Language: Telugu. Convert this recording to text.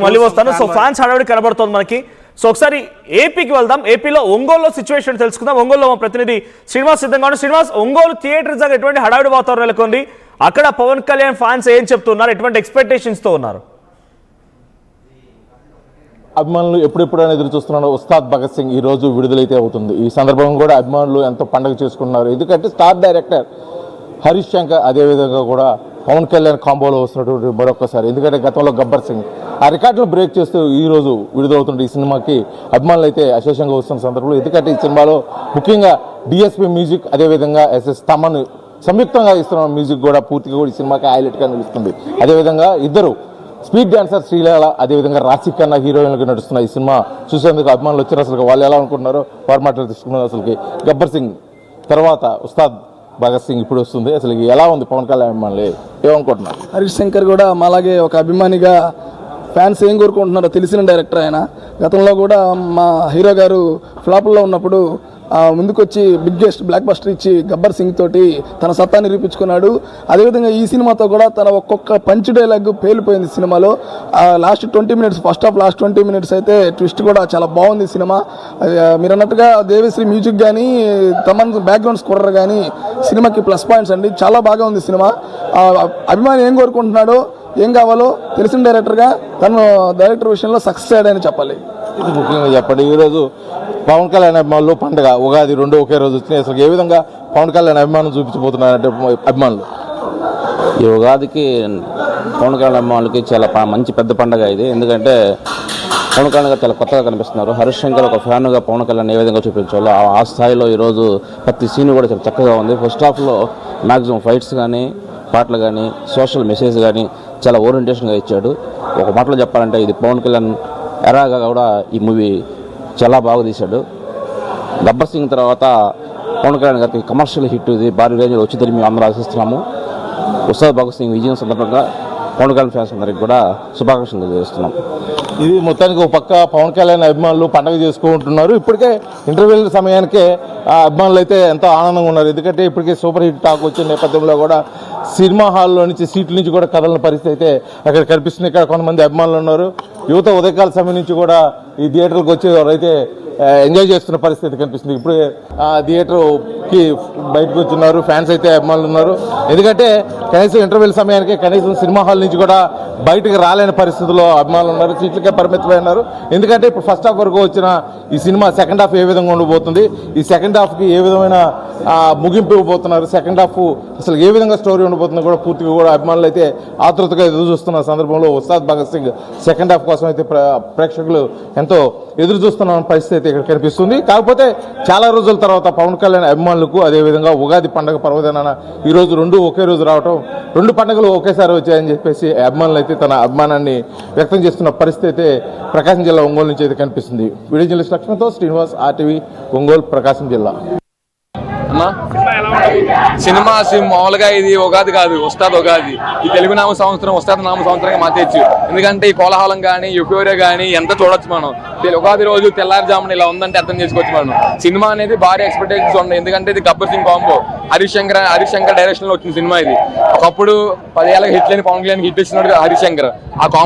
మళ్ళీ వస్తాను. సో ఫ్యాన్స్ హడావిడి కనబడుతోంది మనకి. సో ఒకసారి ఏపీకి వెళ్దాం. ఏపీలో ఒంగోలులో సిచ్యువేషన్ తెలుసుకుందాం. ఒంగోలులో మా ప్రతినిధి శ్రీనివాస్ సిద్ధంగా ఉన్నారు. శ్రీనివాస్, ఒంగోలు థియేటర్ దగ్గర ఎటువంటి హడావిడి వాతావరణం నెలకొంది? అక్కడ పవన్ కళ్యాణ్ ఫ్యాన్స్ ఏం చెప్తున్నారు? ఎటువంటి ఎక్స్పెక్టేషన్స్ తో ఉన్నారు? అభిమానులు ఎప్పుడెప్పుడైనా ఎదురు చూస్తున్నారు. ఉస్తాద్ భగత్ సింగ్ ఈ రోజు విడుదలైతే అవుతుంది. ఈ సందర్భంగా కూడా అభిమానులు ఎంతో పండుగ చేసుకున్నారు. ఎందుకంటే స్టార్ డైరెక్టర్ హరీష్ శంకర్ అదేవిధంగా కూడా పవన్ కళ్యాణ్ కాంబోలో వస్తున్నటువంటి మరొకసారి, ఎందుకంటే గతంలో గబ్బర్ సింగ్ ఆ రికార్డులు బ్రేక్ చేస్తూ ఈ రోజు విడుదలవుతుంది. ఈ సినిమాకి అభిమానులు అయితే అశేషంగా వస్తున్న సందర్భంలో, ఎందుకంటే ఈ సినిమాలో ముఖ్యంగా డిఎస్పీ మ్యూజిక్ అదేవిధంగా ఎస్ఎస్ తమన్ సంయుక్తంగా ఇస్తున్న మ్యూజిక్ కూడా పూర్తిగా కూడా ఈ సినిమాకి హైలైట్గా నిలుస్తుంది. అదేవిధంగా ఇద్దరు స్పీడ్ డాన్సర్ శ్రీలీల అదేవిధంగా రాశి ఖన్నా హీరోయిన్గా నడుస్తున్న ఈ సినిమా చూసేందుకు అభిమానులు వచ్చారు. అసలు వాళ్ళు ఎలా అనుకుంటున్నారో వారి మాటలు తీసుకున్నారు. అసలుకి గబ్బర్ సింగ్ తర్వాత ఉస్తాద్ భగత్ సింగ్ ఇప్పుడు వస్తుంది. అసలు ఎలా ఉంది పవన్ కళ్యాణ్ అభిమానులు ఏమనుకుంటున్నారు? హరీష్ శంకర్ కూడా అలాగే ఒక అభిమానిగా ఫ్యాన్స్ ఏం కోరుకుంటున్నారో తెలిసిన డైరెక్టర్ ఆయన. గతంలో కూడా మా హీరో గారు ఫ్లాపుల్లో ఉన్నప్పుడు ముందుకొచ్చి బిగ్గెస్ట్ బ్లాక్ బస్టర్ ఇచ్చి గబ్బర్ సింగ్ తోటి తన సత్తా నిరూపించుకున్నాడు. అదేవిధంగా ఈ సినిమాతో కూడా తన ఒక్కొక్క పంచ్ డైలాగ్ పేలిపోయింది సినిమాలో. Last 20 minutes, first half last 20 minutes అయితే ట్విస్ట్ కూడా చాలా బాగుంది సినిమా. మీరు అన్నట్టుగా దేవిశ్రీ మ్యూజిక్ కానీ తమన్ బ్యాక్గ్రౌండ్ స్కోరర్ కానీ సినిమాకి ప్లస్ పాయింట్స్ అండి. చాలా బాగా ఉంది సినిమా. అభిమాని ఏం కోరుకుంటున్నాడో ఏం కావాలో తెలిసిన డైరెక్టర్గా తను డైరెక్టర్ విషయంలో సక్సెస్ అయ్యాడని చెప్పాలి. ఇది ముఖ్యంగా చెప్పండి. ఈరోజు పవన్ కళ్యాణ్ అభిమానులు పండుగ ఉగాది రెండు ఒకే రోజు వచ్చినాయి. అసలు ఏ విధంగా పవన్ కళ్యాణ్ అభిమానం చూపించబోతున్నారంటే అభిమానులు ఈ ఉగాదికి పవన్ కళ్యాణ్ అభిమానులకి చాలా మంచి పెద్ద పండుగ ఇది. ఎందుకంటే పవన్ కళ్యాణ్ గారు చాలా కొత్తగా కనిపిస్తున్నారు. హరీష్ శంకర్ ఒక ఫ్యాన్గా పవన్ కళ్యాణ్ ఏ విధంగా చూపించాలో ఆ స్థాయిలో ఈరోజు ప్రతి సీన్ కూడా చాలా చక్కగా ఉంది. ఫస్ట్ హాఫ్లో మ్యాక్సిమం ఫైట్స్ కానీ పాటలు కానీ సోషల్ మెసేజ్ కానీ చాలా ఓరియంటేషన్గా ఇచ్చాడు. ఒక మాటలో చెప్పాలంటే ఇది పవన్ కళ్యాణ్ ఎరాగా కూడా ఈ మూవీ చాలా బాగా తీశాడు. గబ్బర్ సింగ్ తర్వాత పవన్ కళ్యాణ్ గారికి కమర్షియల్ హిట్ ఇది భారీ రేంజ్లో వచ్చిందని మేము అందరూ ఆశిస్తున్నాము. ఉస్తాద్ భగత్ సింగ్ విజయం సందర్భంగా పవన్ కళ్యాణ్ ఫ్యాన్స్ అందరికి కూడా శుభాకాంక్షలు తెలియజేస్తున్నాం. ఇది మొత్తానికి ఒక పక్క పవన్ కళ్యాణ్ అభిమానులు పండుగ చేసుకుంటున్నారు. ఇప్పటికే ఇంటర్వ్యూల సమయానికే అభిమానులు అయితే ఎంతో ఆనందంగా ఉన్నారు. ఎందుకంటే ఇప్పటికే సూపర్ హిట్ టాక్ వచ్చిన నేపథ్యంలో కూడా సినిమా హాల్లో నుంచి సీట్ల నుంచి కూడా కదలని పరిస్థితి అయితే అక్కడ కనిపిస్తుంది. ఇక్కడ కొంతమంది అభిమానులు ఉన్నారు. యువత ఉదయకాల సమయం నుంచి కూడా ఈ థియేటర్కి వచ్చి ఎవరైతే ఎంజాయ్ చేస్తున్న పరిస్థితి కనిపిస్తుంది. ఇప్పుడు థియేటర్కి బయటకు వచ్చున్నారు ఫ్యాన్స్ అయితే అభిమానులు ఉన్నారు. ఎందుకంటే కనీసం ఇంటర్వ్యూల సమయానికి కనీసం సినిమా హాల్ నుంచి కూడా బయటకు రాలేని పరిస్థితుల్లో అభిమానులు ఉన్నారు. సీట్లకే పరిమితమై ఉన్నారు. ఎందుకంటే ఇప్పుడు ఫస్ట్ హాఫ్ వరకు వచ్చిన ఈ సినిమా సెకండ్ హాఫ్ ఏ విధంగా ఉండబోతుంది, ఈ సెకండ్ హాఫ్కి ఏ విధమైన ముగింపు ఇవ్వబోతున్నారు, సెకండ్ హాఫ్ అసలు ఏ విధంగా స్టోరీ ఉండబోతుందో కూడా పూర్తిగా కూడా అభిమానులు అయితే ఆతృతగా ఎదురు చూస్తున్న సందర్భంలో ఉస్తాద్ భగత్ సింగ్ సెకండ్ హాఫ్ కోసం అయితే ప్రేక్షకులు ఎంతో ఎదురు చూస్తున్న పరిస్థితి ఇక్కడ కనిపిస్తుంది. కాకపోతే చాలా రోజుల తర్వాత పవన్ కళ్యాణ్ అభిమానులకు అదేవిధంగా ఉగాది పండుగ పర్వదినాన ఈరోజు రెండు ఒకే రోజు రావటం, రెండు పండుగలు ఒకేసారి వచ్చాయని చెప్పేసి అభిమానులు అయితే తన అభిమానాన్ని వ్యక్తం చేస్తున్న పరిస్థితి అయితే ప్రకాశం జిల్లా ఒంగోలు నుంచి అయితే కనిపిస్తుంది. వీడియో జర్నలిస్ట్ లక్ష్మణ్తో శ్రీనివాస్, RTV, ఒంగోలు, ప్రకాశం జిల్లా. సినిమా మామూలుగా ఇది ఉగాది కాదు, ఉస్తాద్ ఉగాది. ఈ తెలుగు నామ సంవత్సరం ఉస్తాద్ నామ సంవత్సరంగా మార్చేయచ్చు. ఎందుకంటే ఈ కోలాహలం కానీ యుఫోరియా కానీ ఎంత చూడొచ్చు మనం. ఉగాది రోజు తెల్లారుజామున ఇలా ఉందంటే అర్థం చేసుకోవచ్చు మనం. సినిమా అనేది భారీ ఎక్స్పెక్టేషన్స్ ఉన్నాయి. ఎందుకంటే ఇది గబ్బర్ సింగ్ కాంబో, హరీష్ శంకర్ డైరెక్షన్ లో వచ్చిన సినిమా ఇది. ఒకప్పుడు 10 ఏళ్ళకి హిట్ లేని పవన్ కళ్యాణ్ హిట్ ఇచ్చినట్టు హరీష్ శంకర్. ఆ